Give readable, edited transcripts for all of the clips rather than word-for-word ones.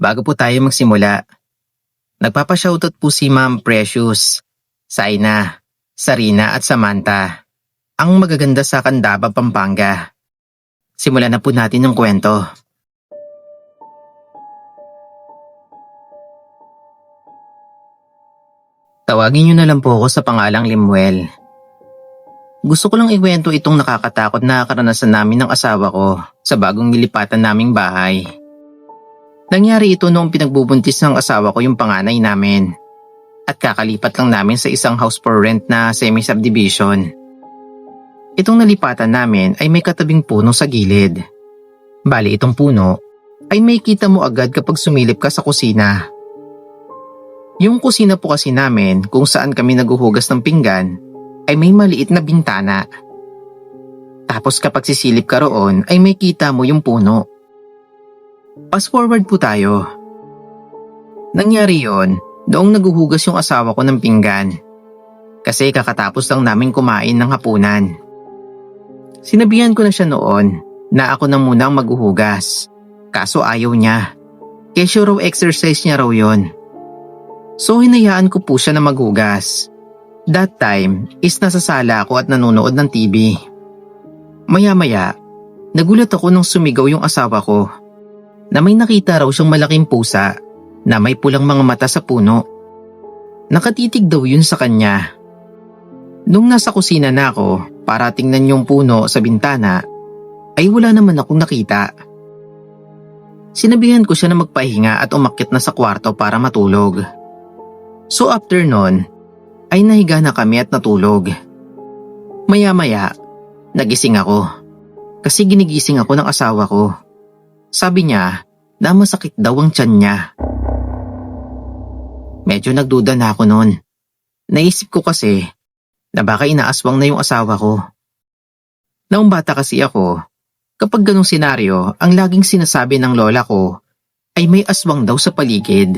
Bago po tayo magsimula, nagpapashoutout po si Ma'am Precious, Saina, Sarina at Samantha, ang magaganda sa Candaba, Pampanga. Simulan na po natin yung kwento. Tawagin niyo na lang po ako sa pangalang Limuel. Gusto ko lang ikwento itong nakakatakot na karanasan namin ng asawa ko sa bagong nilipatan naming bahay. Nangyari ito noong pinagbubuntis ng asawa ko yung panganay namin at kakalipat lang namin sa isang house for rent na semi-subdivision. Itong nalipatan namin ay may katabing puno sa gilid. Bali itong puno ay may kita mo agad kapag sumilip ka sa kusina. Yung kusina po kasi namin kung saan kami naguhugas ng pinggan ay may maliit na bintana. Tapos kapag sisilip ka roon ay may kita mo yung puno. Fast forward po tayo. Nangyari yon noong naguhugas yung asawa ko ng pinggan. Kasi kakatapos lang namin kumain ng hapunan. Sinabihan ko na siya noon na ako na muna ang maghuhugas. Kaso ayaw niya. Kesyo raw exercise niya raw yon. So hinayaan ko po siya na maghugas. That time is nasa sala ako at nanonood ng TV. Maya-maya, nagulat ako nung sumigaw yung asawa ko na may nakita raw siyang malaking pusa na may pulang mga mata sa puno. Nakatitig daw yun sa kanya. Nung nasa kusina na ako para tingnan yung puno sa bintana, ay wala naman akong nakita. Sinabihan ko siya na magpahinga at umakyat na sa kwarto para matulog. So after nun, ay nahiga na kami at natulog. Maya-maya, nagising ako. Kasi ginigising ako ng asawa ko. Sabi niya na masakit daw ang tiyan niya. Medyo nagduda na ako nun. Naisip ko kasi na baka inaaswang na yung asawa ko. Noong bata kasi ako, kapag ganong senaryo, ang laging sinasabi ng lola ko ay may aswang daw sa paligid.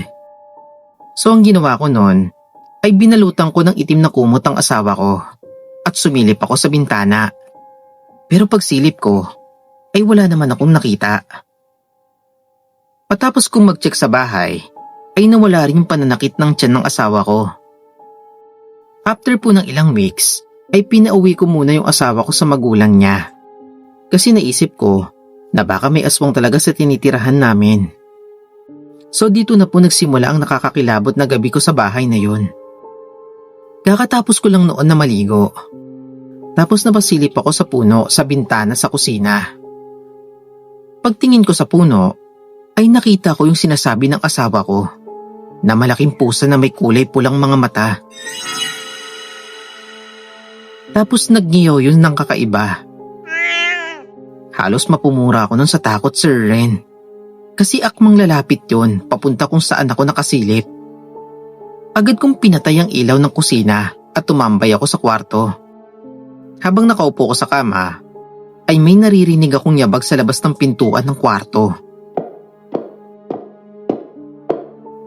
So ang ginawa ko nun ay binalutan ko ng itim na kumot ang asawa ko at sumilip ako sa bintana. Pero pagsilip ko ay wala naman akong nakita. Patapos kong mag-check sa bahay ay nawala rin yung pananakit ng tiyan ng asawa ko. After po ng ilang weeks ay pinauwi ko muna yung asawa ko sa magulang niya. Kasi naisip ko na baka may aswang talaga sa tinitirahan namin. So dito na po nagsimula ang nakakakilabot na gabi ko sa bahay na yun. Kakatapos ko lang noon na maligo. Tapos napasilip ako sa puno sa bintana sa kusina. Pagtingin ko sa puno, ay nakita ko yung sinasabi ng asawa ko na malaking pusa na may kulay pulang mga mata. Tapos nagngiyaw yun ng kakaiba. Halos mapumura ako nun sa takot, Sir Ren. Kasi akmang lalapit yun papunta kung saan ako nakasilip. Agad kong pinatay ang ilaw ng kusina at tumambay ako sa kwarto. Habang nakaupo ko sa kama, ay may naririnig akong yabag sa labas ng pintuan ng kwarto.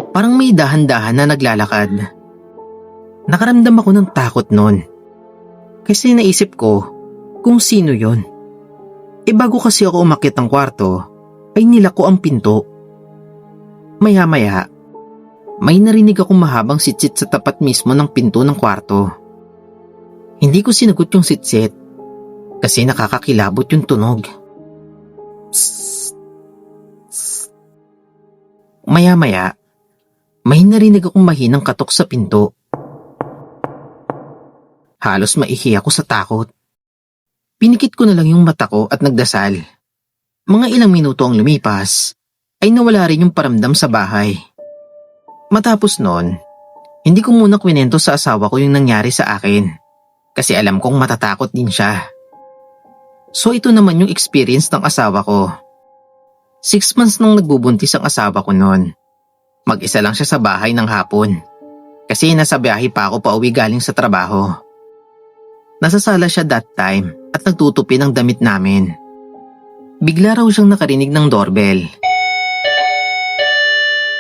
Parang may dahan-dahan na naglalakad. Nakaramdam ako ng takot nun. Kasi naisip ko kung sino yon. Bago kasi ako umakyat ng kwarto, ay nilako ang pinto. Maya-maya, may narinig akong mahabang sitsit sa tapat mismo ng pinto ng kwarto. Hindi ko sinagot yung sitsit kasi nakakakilabot yung tunog. Psst. Psst. Maya-maya, may narinig akong mahinang katok sa pinto. Halos maihi ako sa takot. Pinikit ko na lang yung mata ko at nagdasal. Mga ilang minuto ang lumipas, ay nawala rin yung paramdam sa bahay. Matapos nun, hindi ko muna kwinento sa asawa ko yung nangyari sa akin, kasi alam kong matatakot din siya. So ito naman yung experience ng asawa ko. 6 months nang nagbubuntis ang asawa ko noon. Mag-isa lang siya sa bahay ng hapon, kasi nasa biyahe pa ako pauwi galing sa trabaho. Nasa sala siya that time at nagtutupi ng damit namin. Bigla raw siyang nakarinig ng doorbell.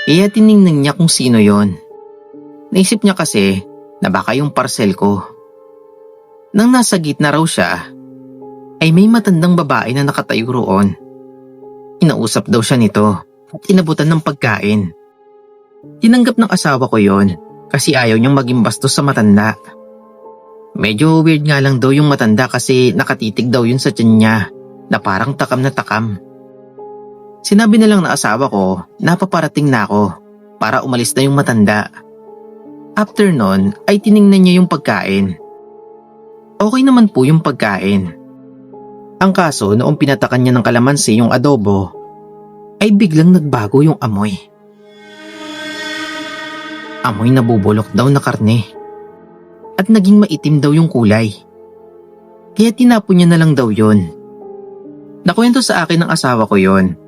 Kaya tiningnan niya kung sino yon. Naisip niya kasi na baka yung parcel ko. Nang nasa gitna raw siya, ay may matandang babae na nakatayo roon. Inausap daw siya nito at inabutan ng pagkain. Tinanggap ng asawa ko yon kasi ayaw niyang maging bastos sa matanda. Medyo weird nga lang daw yung matanda kasi nakatitig daw yun sa tiyan niya na parang takam na takam. Sinabi na lang ng asawa ko na paparating na ako para umalis na yung matanda. After nun ay tiningnan niya yung pagkain. Okay naman po yung pagkain. Ang kaso noong pinatakan niya ng kalamansi yung adobo ay biglang nagbago yung amoy. Amoy na bubulok daw na karne. At naging maitim daw yung kulay. Kaya tinapon niya na lang daw yun. Nakwento sa akin ng asawa ko yon.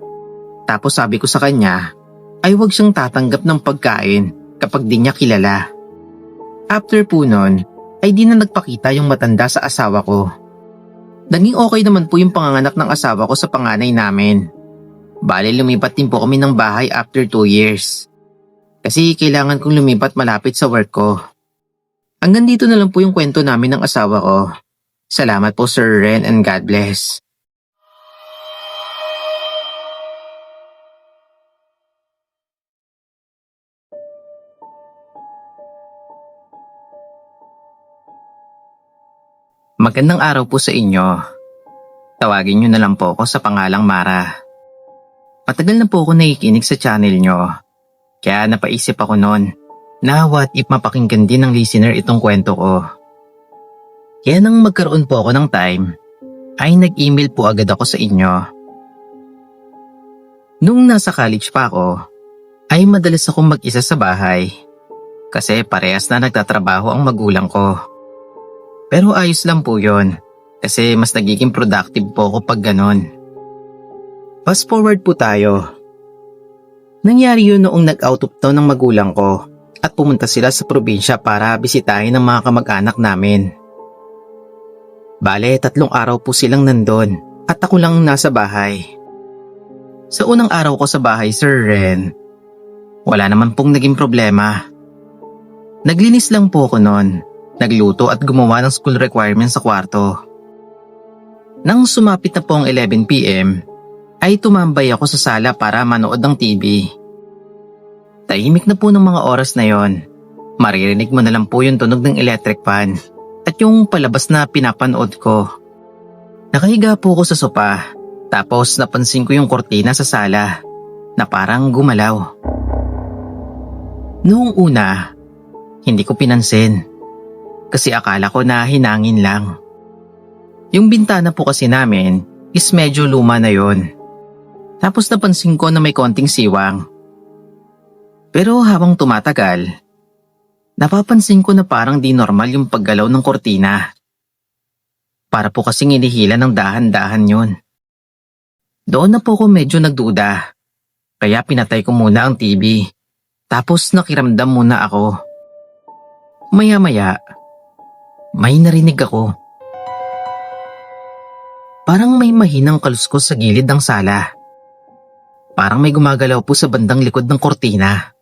Tapos sabi ko sa kanya ay huwag siyang tatanggap ng pagkain kapag di niya kilala. After po nun ay di na nagpakita yung matanda sa asawa ko. Naging okay naman po yung panganganak ng asawa ko sa panganay namin. Bale lumipat din po kami ng bahay after 2 years. Kasi kailangan kong lumipat malapit sa work ko. Hanggang dito na lang po yung kwento namin ng asawa ko. Salamat po Sir Ren and God bless. Magandang araw po sa inyo. Tawagin niyo na lang po ako sa pangalang Mara. Matagal na po ako nakikinig sa channel niyo. Kaya napaisip ako noon na what if mapakinggan din ng listener itong kwento ko. Kaya nang magkaroon po ako ng time, ay nag-email po agad ako sa inyo. Nung nasa college pa ako, ay madalas akong mag-isa sa bahay. Kasi parehas na nagtatrabaho ang magulang ko. Pero ayos lang po yon kasi mas nagiging productive po ako pag ganon. Fast forward po tayo. Nangyari yun noong nag-out of town ng magulang ko at pumunta sila sa probinsya para bisitahin ang mga kamag-anak namin. Bale, 3 araw po silang nandun at ako lang nasa bahay. Sa unang araw ko sa bahay, Sir Ren, wala naman pong naging problema. Naglinis lang po ako noon. Nagluto at gumawa ng school requirements sa kwarto. Nang sumapit na po ang 11 PM, ay tumambay ako sa sala para manood ng TV. Tahimik na po ng mga oras na yon. Maririnig mo na lang po yung tunog ng electric fan at yung palabas na pinapanood ko. Nakahiga po ako sa sopa, tapos napansin ko yung kortina sa sala na parang gumalaw. Noong una, hindi ko pinansin. Kasi akala ko na hinangin lang. Yung bintana po kasi namin is medyo luma na yon. Tapos napansin ko na may konting siwang. Pero habang tumatagal, napapansin ko na parang di normal yung paggalaw ng kortina. Para po kasing inihila ng dahan-dahan yun. Doon na po ako medyo nagduda. Kaya pinatay ko muna ang TV. Tapos nakiramdam muna ako. Maya-maya, may narinig ako. Parang may mahinang kaluskos sa gilid ng sala. Parang may gumagalaw po sa bandang likod ng kortina.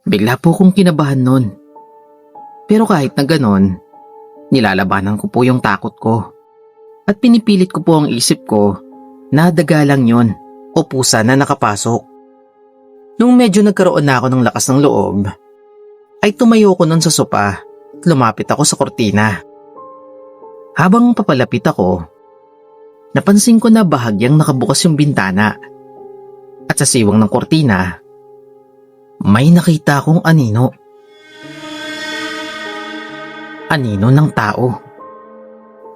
Bigla po akong kinabahan nun. Pero kahit na ganon, nilalabanan ko po yung takot ko. At pinipilit ko po ang isip ko na daga lang yun o pusa na nakapasok. Nung medyo nagkaroon na ako ng lakas ng loob, ay tumayo ko nun sa sopa. Lumapit ako sa kortina. Habang papalapit ako, napansin ko na bahagyang nakabukas yung bintana. At sa siwang ng kortina, may nakita akong anino. Anino ng tao.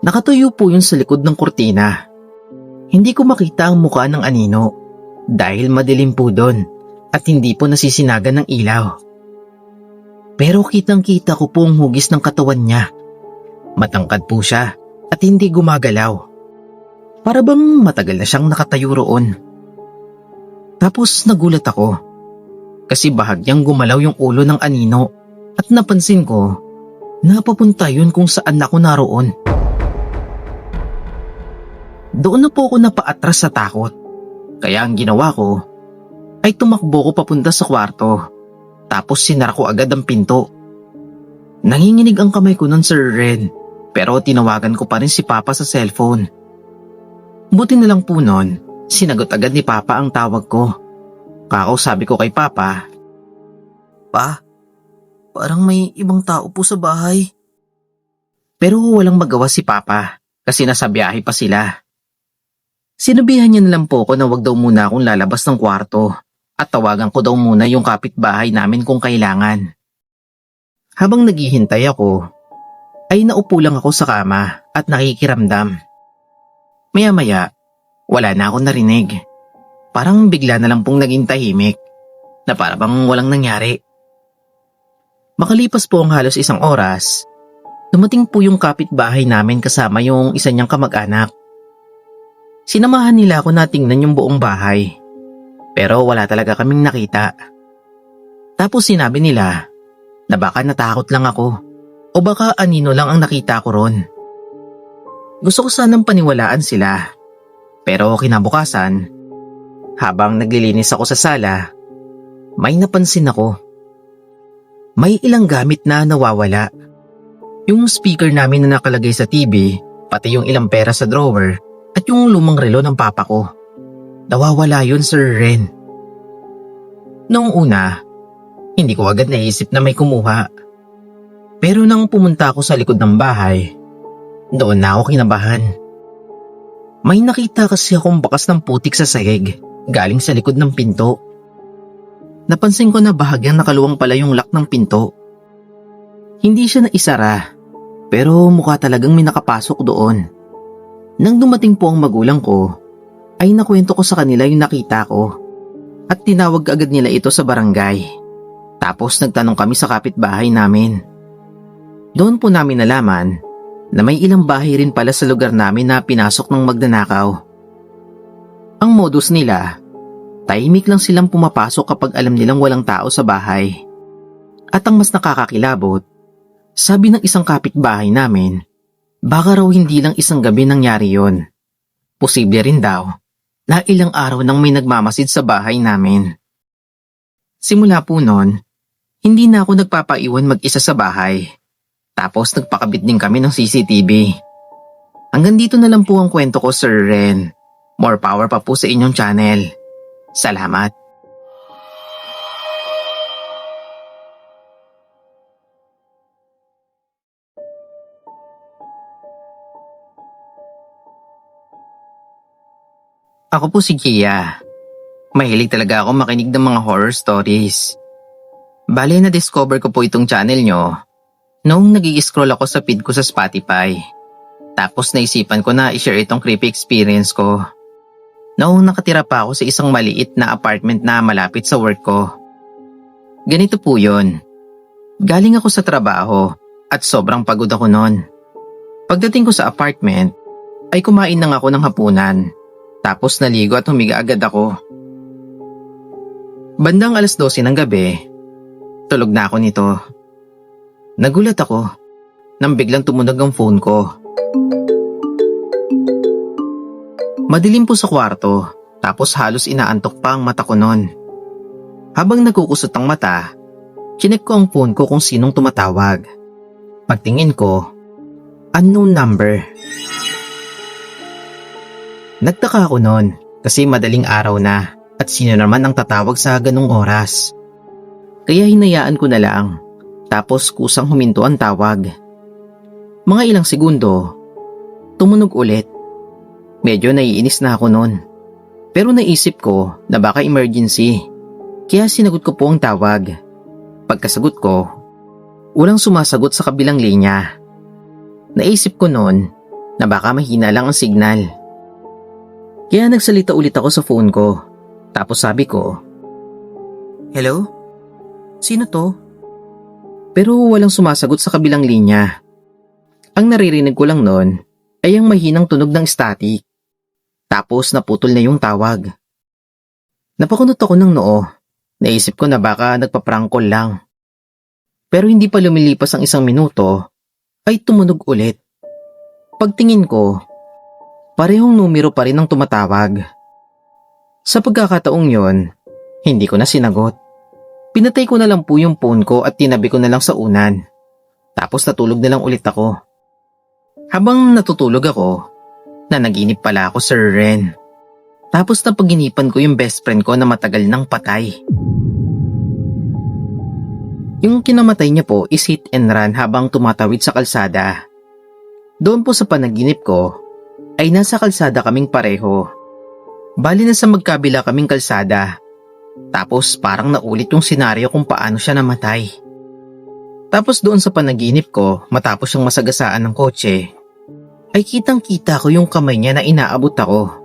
Nakatuyo po yun sa likod ng kortina. Hindi ko makita ang mukha ng anino dahil madilim po doon at hindi po nasisinagan ng ilaw. Pero kitang-kita ko po ang hugis ng katawan niya. Matangkad po siya at hindi gumagalaw. Para bang matagal na siyang nakatayo roon. Tapos nagulat ako. Kasi bahagyang gumalaw yung ulo ng anino at napansin ko na papunta yun kung saan ako naroon. Doon na po ako napaatras sa takot. Kaya ang ginawa ko ay tumakbo ko papunta sa kwarto. Tapos sinara ko agad ang pinto. Nanginginig ang kamay ko nun, Sir Ren, pero tinawagan ko pa rin si Papa sa cellphone. Buti na lang po nun, sinagot agad ni Papa ang tawag ko. Kakausapin ko kay Papa. Pa, parang may ibang tao po sa bahay. Pero walang magawa si Papa kasi nasa biyahe pa sila. Sinabihan niya na lang po ako na wag daw muna akong lalabas ng kwarto at tawagan ko daw muna yung kapitbahay namin kung kailangan. Habang naghihintay ako, ay naupo lang ako sa kama at nakikiramdam. Maya-maya, wala na akong narinig. Parang bigla na lang pong naging tahimik na para bang walang nangyari. Makalipas po ang halos 1 oras, dumating po yung kapitbahay namin kasama yung isa niyang kamag-anak. Sinamahan nila ako na tingnan yung buong bahay, pero wala talaga kaming nakita. Tapos sinabi nila na baka natakot lang ako o baka anino lang ang nakita ko ron. Gusto ko sanang paniwalaan sila, pero kinabukasan, habang naglilinis ako sa sala, may napansin ako. May ilang gamit na nawawala. Yung speaker namin na nakalagay sa TV, pati yung ilang pera sa drawer, at yung lumang relo ng papa ko. Nawawala yun, Sir Ren. Noong una, hindi ko agad naisip na may kumuha. Pero nang pumunta ako sa likod ng bahay, doon na ako kinabahan. May nakita kasi akong bakas ng putik sa sahig, galing sa likod ng pinto. Napansin ko na bahagyang nakaluwang pala yung lock ng pinto. Hindi siya naisara, pero mukha talagang may nakapasok doon. Nang dumating po ang magulang ko, ay nakwento ko sa kanila yung nakita ko at tinawag agad nila ito sa barangay. Tapos nagtanong kami sa kapitbahay namin. Doon po namin nalaman na may ilang bahay rin pala sa lugar namin na pinasok ng magnanakaw. Ang modus nila, tahimik lang silang pumapasok kapag alam nilang walang tao sa bahay. At ang mas nakakakilabot, sabi ng isang kapitbahay namin, baka raw hindi lang isang gabi nangyari yon. Posible rin daw na ilang araw nang may nagmamasid sa bahay namin. Simula po noon, hindi na ako nagpapaiwan mag-isa sa bahay. Tapos nagpakabit din kami ng CCTV. Hanggang dito na lang po ang kwento ko, Sir Ren. More power pa po sa inyong channel. Salamat. Ako po si Kia. Mahilig talaga ako makinig ng mga horror stories. Bale, na-discover ko po itong channel nyo noong nag-i-scroll ako sa feed ko sa Spotify. Tapos naisipan ko na i-share itong creepy experience ko. Noong nakatira pa ako sa isang maliit na apartment na malapit sa work ko. Ganito po yun. Galing ako sa trabaho at sobrang pagod ako noon. Pagdating ko sa apartment, ay kumain lang ako ng hapunan. Tapos naligo at humiga agad ako. Bandang 12:00 ng gabi, tulog na ako nito. Nagulat ako nang biglang tumunog ang phone ko. Madilim po sa kwarto, tapos halos inaantok pa ang mata ko noon. Habang nagkukusot ang mata, chinek ko ang phone ko kung sinong tumatawag. Pagtingin ko, unknown number. Nagtaka ako noon kasi madaling araw na at sino naman ang tatawag sa ganung oras. Kaya hinayaan ko na lang, tapos kusang huminto ang tawag. Mga ilang segundo, tumunog ulit. Medyo naiinis na ako noon. Pero naisip ko na baka emergency, kaya sinagot ko po ang tawag. Pagkasagot ko, walang sumasagot sa kabilang linya. Naisip ko noon na baka mahina lang ang signal. Kaya nagsalita ulit ako sa phone ko. Tapos sabi ko, "Hello? Sino to?" Pero walang sumasagot sa kabilang linya. Ang naririnig ko lang noon ay ang mahinang tunog ng static. Tapos naputol na yung tawag. Napakunot ako ng noo. Naisip ko na baka nagpa-prank call lang. Pero hindi pa lumilipas ang 1 minuto ay tumunog ulit. Pagtingin ko, parehong numero pa rin ang tumatawag. Sa pagkakataong yon, hindi ko na sinagot. Pinatay ko na lang po yung phone ko at tinabi ko na lang sa unan. Tapos natulog na lang ulit ako. Habang natutulog ako, nanaginip pala ako, Sir Ren. Tapos napaginipan ko yung best friend ko na matagal nang patay. Yung kinamatay niya po is hit and run habang tumatawid sa kalsada. Doon po sa panaginip ko ay nasa kalsada kaming pareho. Bali na sa magkabila kaming kalsada. Tapos parang naulit yung senaryo kung paano siya namatay. Tapos doon sa panaginip ko matapos siyang masagasaan ng kotse ay kitang kita ko yung kamay niya na inaabot ako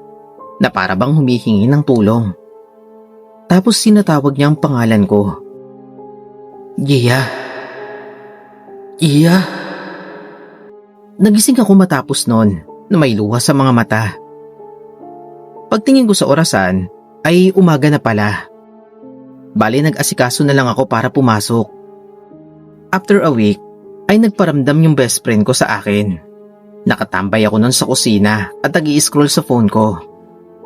na para bang humihingi ng tulong. Tapos sinatawag niya ang pangalan ko. Gia. Gia. Nagising ako matapos nun na may luha sa mga mata. Pagtingin ko sa orasan ay umaga na pala. Bali nag-asikaso na lang ako para pumasok. After a week ay nagparamdam yung best friend ko sa akin. Nakatambay ako nun sa kusina at nag-i-scroll sa phone ko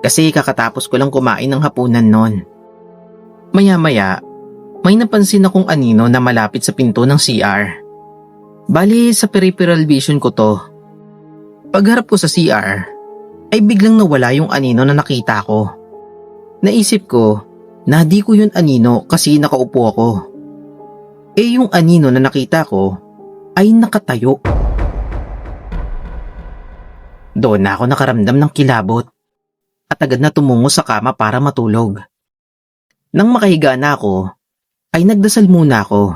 kasi kakatapos ko lang kumain ng hapunan nun. Maya-maya may napansin akong anino na malapit sa pinto ng CR. Bali sa peripheral vision ko to. Pagharap ko sa CR ay biglang nawala yung anino na nakita ko. Naisip ko na di ko yun anino kasi nakaupo ako. Yung anino na nakita ko ay nakatayo. Doon na ako nakaramdam ng kilabot at agad na tumungo sa kama para matulog. Nang makahiga na ako ay nagdasal muna ako.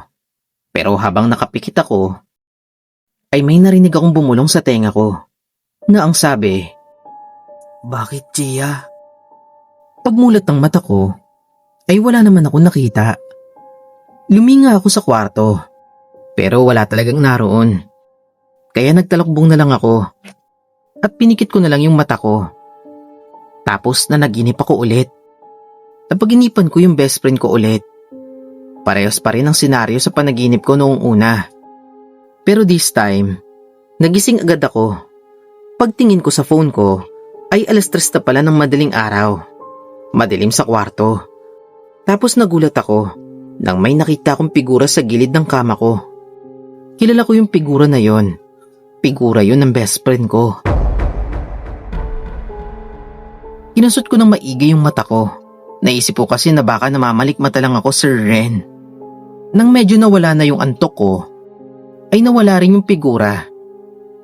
Pero habang nakapikit ako ay may narinig akong bumulong sa tenga ko na ang sabi, "Bakit, Gia?" Pagmulat ng mata ko ay wala naman ako nakita. Luminga ako sa kwarto pero wala talagang naroon. Kaya nagtalakbong na lang ako at pinikit ko na lang yung mata ko. Tapos nanaginip ako ulit. Napaginipan ko yung best friend ko ulit. Parehas pa rin ang senaryo sa panaginip ko noong una. Pero this time, nagising agad ako. Pagtingin ko sa phone ko, ay 3:00 na pala ng madaling araw. Madilim sa kwarto. Tapos nagulat ako nang may nakita akong figura sa gilid ng kama ko. Kilala ko yung figura na yon. Figura yon ng best friend ko. Inasot ko ng maigi yung mata ko. Naisip ko kasi na baka namamalikmata lang ako, Sir Ren. Nang medyo nawala na yung antok ko, ay nawala rin yung figura.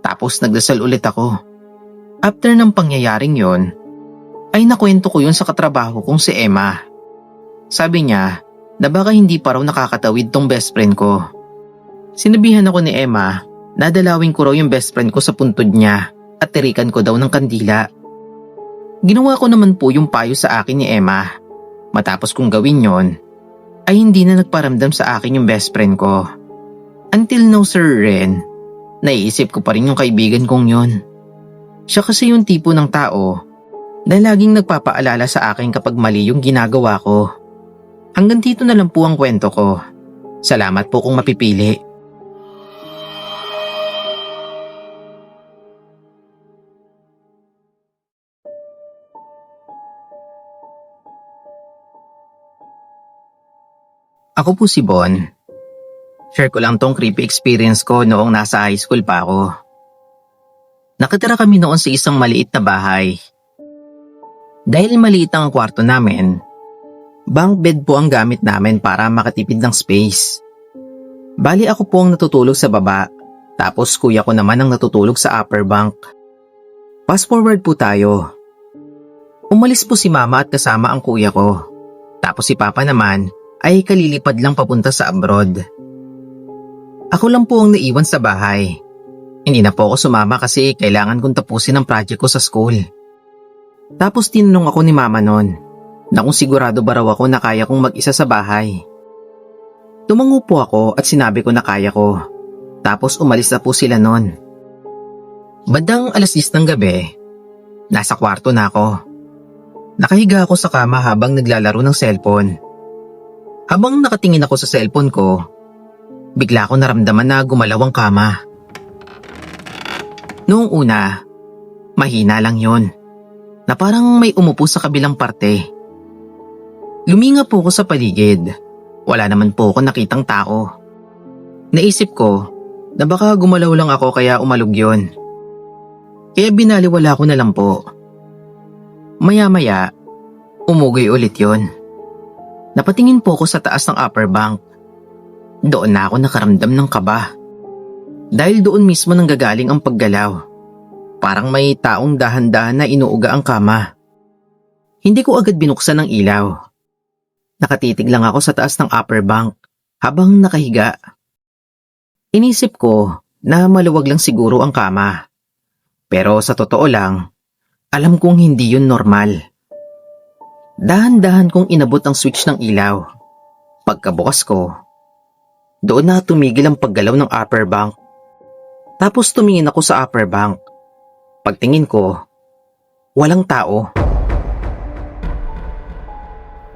Tapos nagdasal ulit ako. After ng pangyayaring yon, ay nakwento ko yun sa katrabaho kong si Emma. Sabi niya na baka hindi pa raw nakakatawid tong best friend ko. Sinabihan ako ni Emma na dalawin ko raw yung best friend ko sa puntod niya at tirikan ko daw ng kandila. Ginawa ko naman po yung payo sa akin ni Emma. Matapos kong gawin yon, ay hindi na nagparamdam sa akin yung best friend ko. Until now, Sir Ren, naiisip ko pa rin yung kaibigan kong yon. Siya kasi yung tipo ng tao na laging nagpapaalala sa akin kapag mali yung ginagawa ko. Hanggang dito na lang po ang kwento ko. Salamat po kung mapipili. Ako po si Bon. Share ko lang tong creepy experience ko noong nasa high school pa ako. Nakatira kami noon sa isang maliit na bahay. Dahil maliit ang kwarto namin, bunk bed po ang gamit namin para makatipid ng space. Bali ako po ang natutulog sa baba, tapos kuya ko naman ang natutulog sa upper bunk. Fast forward po tayo. Umalis po si mama at kasama ang kuya ko. Tapos si papa naman ay kalilipad lang papunta sa abroad. Ako lang po ang naiwan sa bahay. Hindi na po ako sumama kasi kailangan kong tapusin ang project ko sa school. Tapos tinanong ako ni mama noon na kung sigurado ba raw ako na kaya kong mag-isa sa bahay. Tumango po ako at sinabi ko na kaya ko. Tapos umalis na po sila noon. Bandang 10:00 ng gabi, nasa kwarto na ako. Nakahiga ako sa kama habang naglalaro ng cellphone. Habang nakatingin ako sa cellphone ko, bigla ko naramdaman na gumalaw ang kama. Noong una, mahina lang yon, na parang may umupo sa kabilang parte. Luminga po ako sa paligid. Wala naman po ako nakitang tao. Naisip ko na baka gumalaw lang ako kaya umalog yon. Kaya binaliwala ko na lang po. Maya-maya, umugoy ulit yon. Napatingin po ako sa taas ng upper bunk. Doon na ako nakaramdam ng kaba. Dahil doon mismo nanggagaling ang paggalaw. Parang may taong dahan-dahan na inuuga ang kama. Hindi ko agad binuksan ang ilaw. Nakatitig lang ako sa taas ng upper bunk habang nakahiga. Inisip ko na maluwag lang siguro ang kama. Pero sa totoo lang, alam kong hindi yun normal. Dahan-dahan kong inabot ang switch ng ilaw. Pagkabukas ko, doon na tumigil ang paggalaw ng upper bunk. Tapos tumingin ako sa upper bunk. Pagtingin ko, walang tao.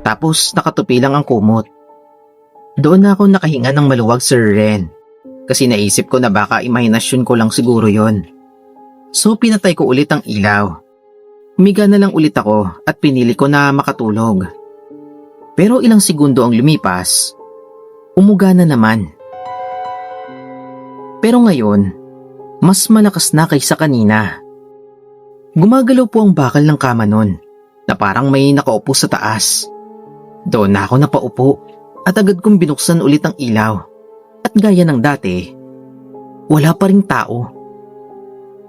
Tapos nakatupi lang ang kumot. Doon na ako nakahinga ng maluwag, Sir Ren. Kasi naisip ko na baka imahinasyon ko lang siguro yon. So pinatay ko ulit ang ilaw. Humiga na lang ulit ako at pinili ko na makatulog. Pero ilang segundo ang lumipas, umuga na naman. Pero ngayon, mas malakas na kaysa kanina. Gumagalaw po ang bakal ng kama nun na parang may nakaupo sa taas. Doon na ako napaupo at agad kong binuksan ulit ang ilaw. At gaya ng dati, wala pa ring tao.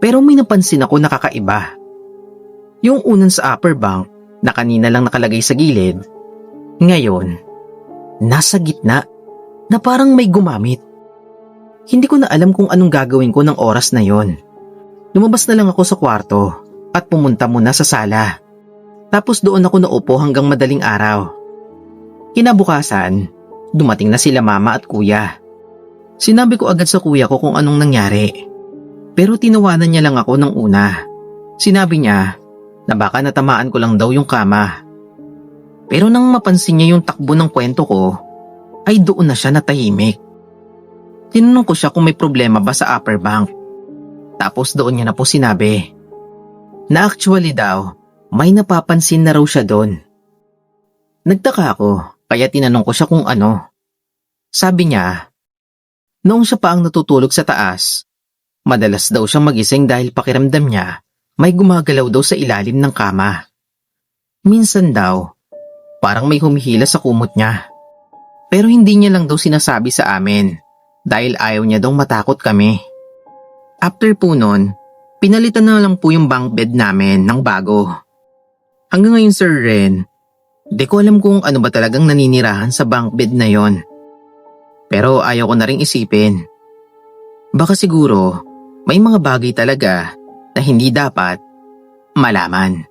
Pero may napansin ako na kakaiba. Yung unan sa upper bunk na kanina lang nakalagay sa gilid, ngayon, nasa gitna na parang may gumamit. Hindi ko na alam kung anong gagawin ko ng oras na yon. Lumabas na lang ako sa kwarto at pumunta muna sa sala. Tapos doon ako naupo hanggang madaling araw. Kinabukasan, dumating na sila mama at kuya. Sinabi ko agad sa kuya ko kung anong nangyari. Pero tinawanan niya lang ako ng una. Sinabi niya na baka natamaan ko lang daw yung kama. Pero nang mapansin niya yung takbo ng kwento ko, ay doon na siya natahimik. Tinanong ko siya kung may problema ba sa upper bunk. Tapos doon niya na po sinabi na actually daw, may napapansin na raw siya doon. Nagtaka ako, kaya tinanong ko siya kung ano. Sabi niya, noong siya pa ang natutulog sa taas, madalas daw siyang magising dahil pakiramdam niya may gumagalaw daw sa ilalim ng kama. Minsan daw, parang may humihila sa kumot niya. Pero hindi niya lang daw sinasabi sa amin dahil ayaw niya daw matakot kami. After po nun, pinalitan na lang po yung bunk bed namin ng bago. Hanggang ngayon, Sir Ren, di ko alam kung ano ba talagang naninirahan sa bunk bed na yon. Pero ayaw ko na ring isipin. Baka siguro may mga bagay talaga na hindi dapat malaman.